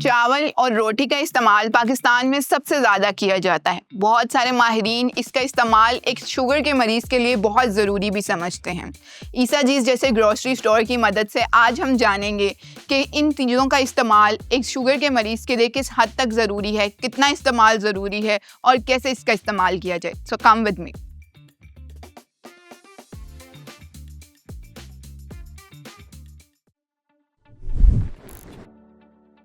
चावल और रोटी का इस्तेमाल पाकिस्तान में सबसे ज़्यादा किया जाता है। बहुत सारे माहिरीन इसका इस्तेमाल एक शुगर के मरीज़ के लिए बहुत ज़रूरी भी समझते हैं। ईसा जीज़ जैसे ग्रोसरी स्टोर की मदद से आज हम जानेंगे कि इन चीज़ों का इस्तेमाल एक शुगर के मरीज़ के लिए किस हद तक ज़रूरी है, कितना इस्तेमाल ज़रूरी है और कैसे इसका इस्तेमाल किया जाए। सो कम विद मी।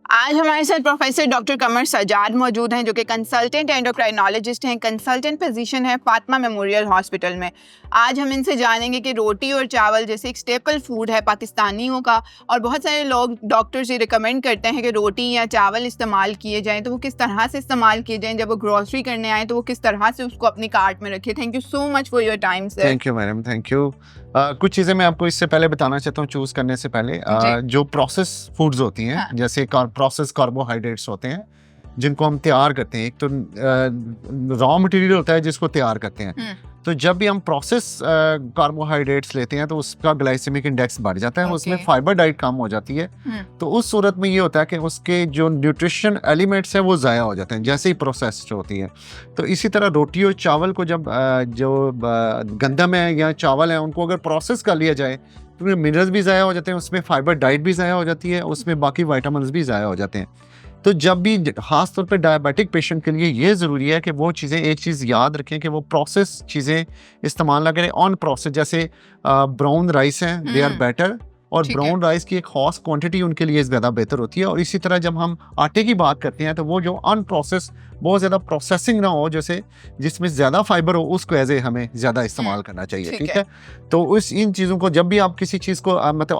आज हमारे साथ प्रोफेसर डॉक्टर कमर सजाद मौजूद हैं, जो कि कंसल्टेंट एंडोक्राइनोलॉजिस्ट हैं, कंसल्टेंट फिजिशियन हैं फातिमा मेमोरियल हॉस्पिटल में। आज हम इनसे जानेंगे कि रोटी और चावल जैसे एक स्टेपल फूड है पाकिस्तानियों का, और बहुत सारे लोग डॉक्टर्स ये रिकमेंड करते हैं कि रोटी या चावल इस्तेमाल किए जाएँ, तो वो किस तरह से इस्तेमाल किए जाएँ। जब वो ग्रॉसरी करने आए तो वो किस तरह से उसको अपनी कार्ट में रखें। Thank you so much for your time sir. Thank you madam, thank you. कुछ चीज़ें मैं आपको इससे पहले बताना चाहता हूँ चूज़ करने से पहले। जो प्रोसेस फूड्स होती हैं, जैसे प्रोसेस कार्बोहाइड्रेट्स होते हैं जिनको हम तैयार करते हैं। एक तो रॉ मटेरियल होता है जिसको तैयार करते हैं। तो जब भी हम प्रोसेस कार्बोहाइड्रेट्स लेते हैं तो उसका ग्लाइसेमिक इंडेक्स बढ़ जाता है, उसमें फाइबर डाइट कम हो जाती है। तो उस सूरत में ये होता है कि उसके जो न्यूट्रिशन एलिमेंट्स हैं वो ज़ाया हो जाते हैं जैसे ही प्रोसेस होती है। तो इसी तरह रोटी और चावल को जब जो गंदम है या चावल है उनको अगर प्रोसेस कर लिया जाए तो मिनरल्स भी ज़ाया हो जाते हैं, उसमें फाइबर डाइट भी ज़ाया हो जाती है, उसमें बाकी विटामिन्स भी ज़ाया हो जाते हैं। तो जब भी ख़ास तौर पे डायबिटिक पेशेंट के लिए ये ज़रूरी है कि वो चीज़ें, एक चीज़ याद रखें कि वो प्रोसेस चीज़ें इस्तेमाल ना करें। ऑन प्रोसेस जैसे ब्राउन राइस हैं, दे आर बेटर, और ब्राउन राइस की एक खास क्वांटिटी उनके लिए ज़्यादा बेहतर होती है। और इसी तरह जब हम आटे की बात करते हैं तो वो जो अनप्रोसेस, बहुत ज़्यादा प्रोसेसिंग ना हो, जैसे जिसमें ज़्यादा फाइबर हो, उसको एज ए हमें ज़्यादा इस्तेमाल करना चाहिए। ठीक है। तो इन चीज़ों को जब भी आप किसी चीज़ को मतलब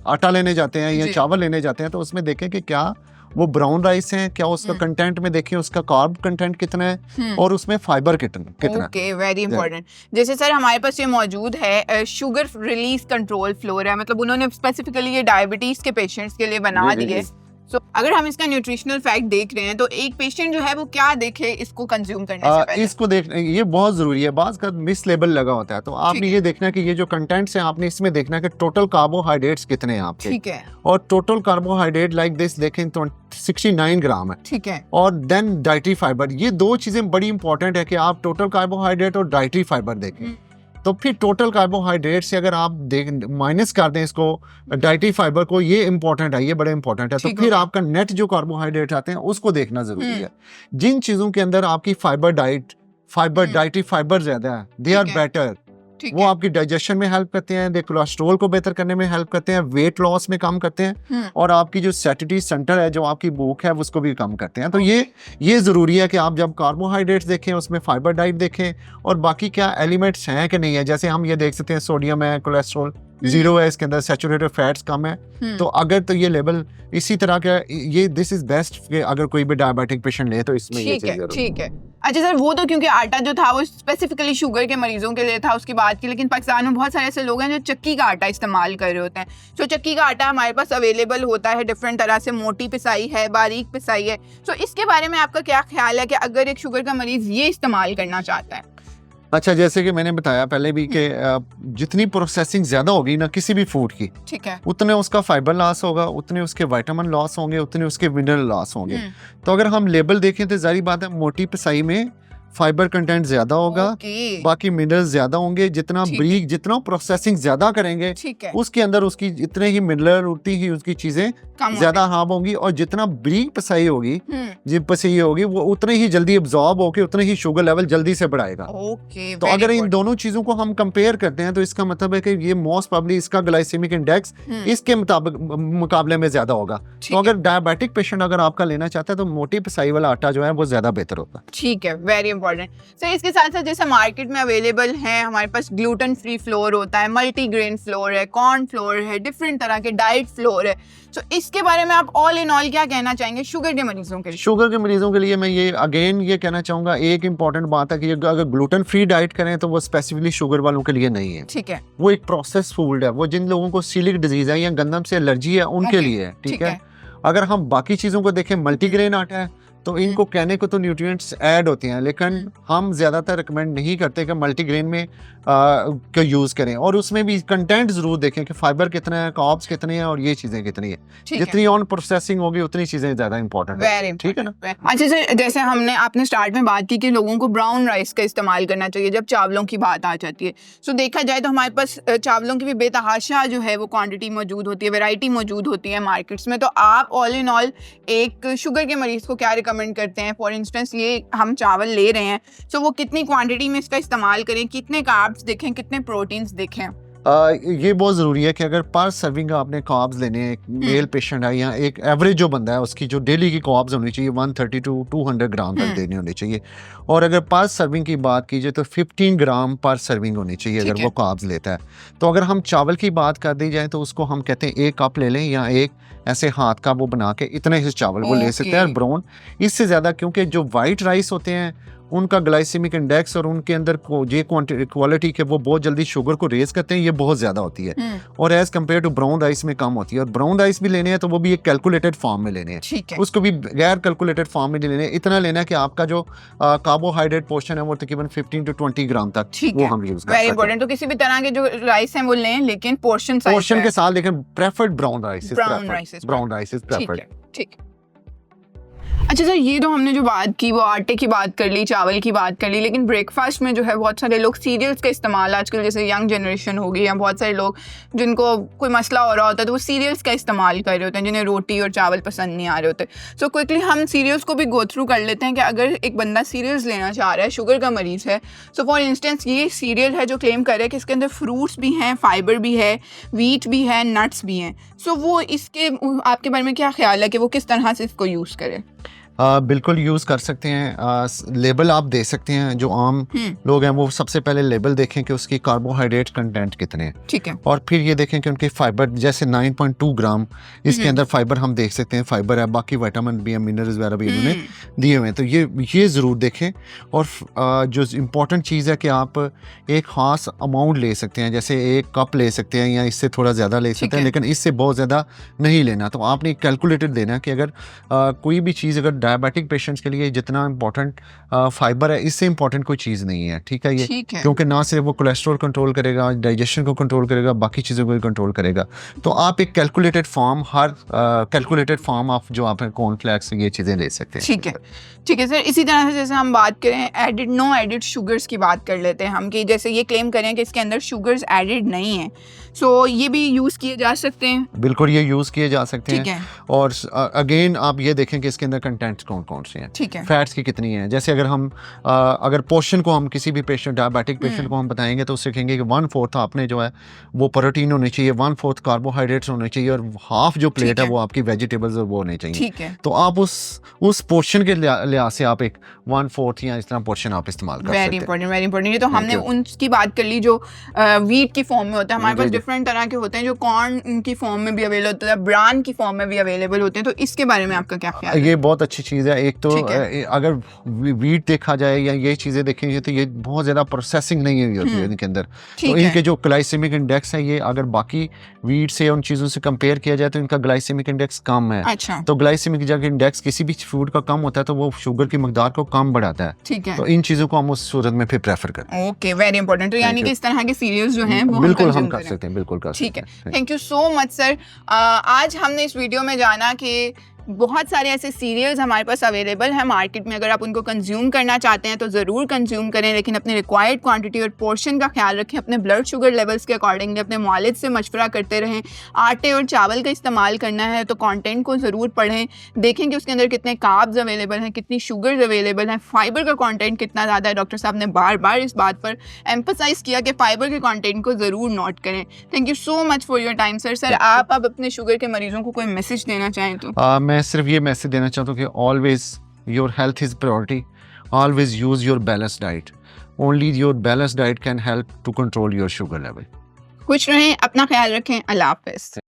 आटा लेने जाते हैं या चावल लेने जाते हैं तो उसमें देखें कि क्या वो ब्राउन राइस है, क्या उसका कंटेंट में देखें उसका कार्ब कंटेंट कितना है और उसमें फाइबर कितना। Okay, very important. जैसे सर हमारे पास ये मौजूद है शुगर रिलीज कंट्रोल फ्लोर है, मतलब उन्होंने स्पेसिफिकली ये डायबिटीज के पेशेंट्स के लिए बना दिए। So, अगर हम इसका न्यूट्रिशनल फैक्ट देख रहे हैं तो एक पेशेंट जो है वो क्या देखे इसको कंज्यूम करने से पहले? इसको देखना ये बहुत जरूरी है। बाज़ का मिस लेबल लगा होता है, तो आपने ये देखना है कि ये जो कंटेंट्स हैं आपने इसमें देखना है कि टोटल कार्बोहाइड्रेट्स कितने हैं आपके। ठीक है। और टोटल कार्बोहाइड्रेट लाइक दिस देखें तो 69 ग्राम है। ठीक है। और देन डाइटरी फाइबर, ये दो चीजें बड़ी इंपॉर्टेंट है कि आप टोटल कार्बोहाइड्रेट और डाइटरी फाइबर देखें। तो फिर टोटल कार्बोहाइड्रेट से अगर आप माइनस कर दें इसको डाइटरी फाइबर को, ये इंपॉर्टेंट है, ये बड़ा इंपॉर्टेंट है। तो फिर आपका नेट जो कार्बोहाइड्रेट आते हैं उसको देखना जरूरी है। जिन चीजों के अंदर आपकी डाइटरी फाइबर ज्यादा है, दे आर बेटर। वो आपकी डाइजेशन में हेल्प करते हैं, कोलेस्ट्रॉल को बेहतर करने में हेल्प करते हैं, वेट लॉस में काम करते हैं, और आपकी जो सैटिस्फैक्टरी सेंटर है, जो आपकी भूख है, उसको भी कम करते हैं। तो ये जरूरी है कि आप जब कार्बोहाइड्रेट्स देखें उसमें फाइबर डाइट देखें और बाकी क्या एलिमेंट्स हैं कि नहीं है। जैसे हम ये देख सकते हैं सोडियम है, कोलेस्ट्रॉल जीरो है, इसके अंदर सैचुरेटेड फैट्स कम है। तो अगर तो ये लेवल इसी तरह का, ये दिस इज बेस्ट कि अगर कोई भी डायबिटिक पेशेंट ले तो इसमें ये चीज़ ठीक है। अच्छा सर, वो तो क्योंकि आटा जो था वो स्पेसिफिकली शुगर के मरीजों के लिए था उसकी बात की, लेकिन पाकिस्तान में बहुत सारे ऐसे लोग हैं जो चक्की का आटा इस्तेमाल कर रहे होते हैं। तो चक्की का आटा हमारे पास अवेलेबल होता है डिफरेंट तरह से, मोटी पिसाई है, बारीक पिसाई है। तो इसके बारे में आपका क्या ख्याल है कि अगर एक शुगर का मरीज ये इस्तेमाल करना चाहता है? अच्छा, जैसे कि मैंने बताया पहले भी कि जितनी प्रोसेसिंग ज्यादा होगी ना किसी भी फूड की, ठीक है, उतने उसका फाइबर लॉस होगा, उतने उसके विटामिन लॉस होंगे, उतने उसके मिनरल लॉस होंगे। तो अगर हम लेबल देखें तो जारी बात है मोटी पिसाई में फाइबर कंटेंट ज्यादा होगा, बाकी मिनरल्स ज्यादा होंगे। जितना ब्रीक, जितना प्रोसेसिंग ज्यादा करेंगे उसके अंदर उसकी इतने ही मिनरल, उतनी ही उसकी चीजें ज्यादा हार्म होंगी, और जितना ब्रीक पिसाई होगी, जिप पिसाई होगी, वो उतने ही जल्दी एब्जॉर्ब होके उतने ही शुगर लेवल जल्दी से बढ़ाएगा। तो अगर इन दोनों चीजों को हम कंपेयर करते हैं तो इसका मतलब है कि ये मोस्ट प्रोबेबली इसका ग्लाइसेमिक इंडेक्स इसके मुकाबले में ज्यादा होगा। तो अगर डायबिटिक पेशेंट अगर आपका लेना चाहता है तो मोटी पिसाई वाला आटा जो है वो ज्यादा बेहतर होगा। ठीक है, वेरी इंपॉर्टेंट। सर इसके साथ साथ जैसे मार्केट में अवेलेबल है हमारे पास ग्लूटेन फ्री फ्लोर होता है, मल्टीग्रेन फ्लोर है, कॉर्न फ्लोर है, डिफरेंट तरह के डाइट फ्लोर है। तो इसके बारे में आप ऑल इन ऑल क्या कहना चाहेंगे शुगर के मरीजों के लिए? शुगर के मरीजों के लिए मैं ये कहना चाहूंगा, एक इंपॉर्टेंट बात है कि अगर ग्लूटेन फ्री डाइट करें तो वो स्पेसिफिकली शुगर वालों के लिए नहीं है। ठीक है। वो एक प्रोसेस फूड है, वो जिन लोगों को सीलिक डिजीज है या गंदम से एलर्जी है उनके लिए है। ठीक है। अगर हम बाकी चीजों को देखें, मल्टीग्रेन आटा है, तो इनको कहने को तो न्यूट्रिएंट्स ऐड होते हैं, लेकिन हम ज़्यादातर रिकमेंड नहीं करते कि मल्टीग्रेन में को यूज़ करें, और उसमें भी कंटेंट ज़रूर देखें कि फाइबर कितना है, कार्ब्स कितने हैं और ये चीज़ें कितनी है। जितनी ऑन प्रोसेसिंग होगी उतनी चीज़ें ज़्यादा इंपॉर्टेंट है, ठीक है ना। अच्छा सर, जैसे आपने स्टार्ट में बात की कि लोगों को ब्राउन राइस का इस्तेमाल करना चाहिए जब चावलों की बात आ जाती है। सो देखा जाए तो हमारे पास चावलों की भी बेतहाशा जो है वो क्वांटिटी मौजूद होती है, वैरायटी मौजूद होती है मार्केट्स में। तो आप ऑल इन ऑल एक शुगर के मरीज को क्या रिकमेंड करते हैं? फॉर इंस्टेंस ये हम चावल ले रहे हैं, सो वो कितनी क्वांटिटी में इसका इस्तेमाल करें, कितने कार्ब्स देखें, कितने प्रोटीन्स देखें? ये बहुत ज़रूरी है कि अगर पर सर्विंग आपने कार्ब्स लेने हैं, एक मेल पेशेंट है या एक एवरेज जो बंदा है उसकी जो डेली की कार्ब्स होनी चाहिए 130 to 200 ग्राम तक देनी होनी चाहिए। और अगर पर सर्विंग की बात कीजिए तो 15 ग्राम पर सर्विंग होनी चाहिए अगर वो कार्ब्स लेता है। तो अगर हम चावल की बात कर दी जाए तो उसको हम कहते हैं 1 कप ले लें, या एक ऐसे हाथ का वो बना के इतने ही चावल वो ले सकते हैं। ब्राउन इससे ज़्यादा, क्योंकि जो वाइट राइस होते हैं उनका ग्लाइसेमिक इंडेक्स और उनके अंदर ये क्वालिटी के वो बहुत जल्दी शुगर को रेज करते हैं, ये बहुत ज़्यादा होती है, और as compare to brown rice में कम होती है। और ब्राउन राइस भी लेने हैं तो वो भी एक कैलकुलेटेड फॉर्म में लेने हैं, उसको भी गैर कैलकुलेटेड फॉर्म में लेने हैं। इतना लेना है कि आपका जो कार्बोहाइड्रेट पोर्शन है वो तकरीबन 15 to 20 ग्राम तक वो हम यूज कर सकते हैं। तो किसी भी तरह के जो राइस हैं वो लें, लेकिन पोर्शन के साथ, लेकिन preferred brown rice is preferred. ठीक। अच्छा सर, ये तो हमने जो बात की वो आटे की बात कर ली, चावल की बात कर ली, लेकिन ब्रेकफास्ट में जो है बहुत सारे लोग सीरियल्स का इस्तेमाल, आजकल जैसे यंग जनरेशन हो गई, या बहुत सारे लोग जिनको कोई मसला हो रहा होता है तो वो सीरियल्स का इस्तेमाल कर रहे होते हैं, जिन्हें रोटी और चावल पसंद नहीं आ रहे होते। सो क्विकली हम सीरियल्स को भी गो थ्रू कर लेते हैं कि अगर एक बंदा सीरियल्स लेना चाह रहा है, शुगर का मरीज़ है, सो फॉर इंस्टेंस ये सीरियल है जो क्लेम कर रहा है कि इसके अंदर फ्रूट्स भी हैं, फाइबर भी है, वीट भी है, नट्स भी हैं, सो वो इसके आपके बारे में क्या ख्याल है कि वो किस तरह से इसको यूज़ करे? बिल्कुल यूज़ कर सकते हैं। लेबल आप दे सकते हैं, जो आम लोग हैं वो सबसे पहले लेबल देखें कि उसकी कार्बोहाइड्रेट कंटेंट कितने हैं, ठीक है, और फिर ये देखें कि उनके फाइबर, जैसे 9.2 ग्राम इसके अंदर फाइबर हम देख सकते हैं, फाइबर है, बाकी विटामिन भी, मिनरल्स वगैरह भी इन्होंने दिए हुए हैं, तो ये ज़रूर देखें। और जो इम्पोर्टेंट चीज़ है कि आप एक ख़ास अमाउंट ले सकते हैं, जैसे 1 कप ले सकते हैं या इससे थोड़ा ज़्यादा ले सकते हैं, लेकिन इससे बहुत ज़्यादा नहीं लेना। तो आपने कैलकुलेटेड देना कि अगर कोई भी चीज़, अगर डायबिटिक पेशेंट्स के लिए जितना इंपॉर्टेंट फाइबर है, इससे इंपॉर्टेंट कोई चीज़ नहीं है, ठीक है ये, क्योंकि ना सिर्फ वो कोलेस्ट्रॉल कंट्रोल करेगा, डाइजेशन को कंट्रोल करेगा, बाकी चीज़ों को भी कंट्रोल करेगा। तो आप एक कैलकुलेटेड फॉर्म, आप जो आप कॉर्नफ्लेक्स, ये चीज़ें ले सकते हैं। ठीक है सर। इसी तरह से जैसे हम बात करें नो एडिड शुगर्स की बात कर लेते हैं हम, कि जैसे ये क्लेम करें कि इसके अंदर शुगर्स एडिड नहीं है, सो ये भी यूज़ किए जा सकते हैं? बिल्कुल, ये यूज़ किए जा सकते हैं। और अगेन आप ये देखें कि इसके अंदर कंटेंट्स कौन से हैं, ठीक है, फैट्स की कितनी है। जैसे अगर हम अगर पोर्शन को हम किसी भी पेशेंट, डायबिटिक पेशेंट को हम बताएंगे तो उससे कहेंगे कि 1/4 आपने जो है वो प्रोटीन होनी चाहिए, 1/4 कार्बोहाइड्रेट्स होने चाहिए, और हाफ जो प्लेट है वो आपकी वेजिटेबल्स वो होने चाहिए। तो आप उस पोर्शन के लिहाज से आप एक 1/4 या इस तरह पोर्शन आप इस्तेमाल कर सकते हैं। Very important. ये तो हमने उनकी बात कर ली जो वीट की फॉर्म में होता है। हमारे पास डिफरेंट तरह के होते हैं जो कॉर्न की फॉर्म में भी अवेलेबल होते हैं, ब्रान की फॉर्म में भी अवेलेबल होते हैं, तो इसके बारे में आपका क्या ख्याल है? ये बहुत अच्छी चीज़ है। एक तो अगर वीट देखा जाए या ये चीज़ें देखी जाए तो ये बहुत ज़्यादा प्रोसेसिंग नहीं हुई होती है इनके अंदर, तो इनके जो ग्लाइसेमिक इंडेक्स है, ये अगर बाकी वीट से उन चीज़ों से कंपेयर किया जाए तो इनका ग्लाइसेमिक इंडेक्स कम है। अच्छा। तो ग्लाइसेमिक जब इंडेक्स किसी भी फूड का कम होता है तो वो शुगर की मकदार को कम बढ़ाता है, ठीक है। तो इन चीज़ों को हम उस सूरत में फिर प्रेफर करें। Okay, very important. तो यानी कि इस तरह के सीरियल्स जो हैं वो बिल्कुल हम कर सकते हैं, बिल्कुल कर सकते हैं। ठीक है, thank you so much sir. आज हमने इस वीडियो में जाना कि बहुत सारे ऐसे सीरियल्स हमारे पास अवेलेबल हैं मार्केट में, अगर आप उनको कंज्यूम करना चाहते हैं तो ज़रूर कंज्यूम करें, लेकिन अपने रिक्वायर्ड क्वांटिटी और पोर्शन का ख्याल रखें, अपने ब्लड शुगर लेवल्स के अकॉर्डिंगली अपने मालिज से मशवरा करते रहें। आटे और चावल का इस्तेमाल करना है तो कंटेंट को ज़रूर पढ़ें, देखें कि उसके अंदर कितने कार्ब्स अवेलेबल हैं, कितनी शुगर्स अवेलेबल हैं, फाइबर का कॉन्टेंट कितना ज़्यादा है। डॉक्टर साहब ने बार बार इस बात पर एम्फसाइज़ किया कि फाइबर के कॉन्टेंट को ज़रूर नोट करें। Thank you so much for your time sir. आप अब अपने शुगर के मरीजों को कोई मैसेज देना चाहें तो? मैं सिर्फ ये मैसेज देना चाहता हूँ कि always your health is priority, always use your balance diet, only your balance diet can help to control your sugar level. खुश रहें, अपना ख्याल रखें, अल्लाह हाफ़िज़।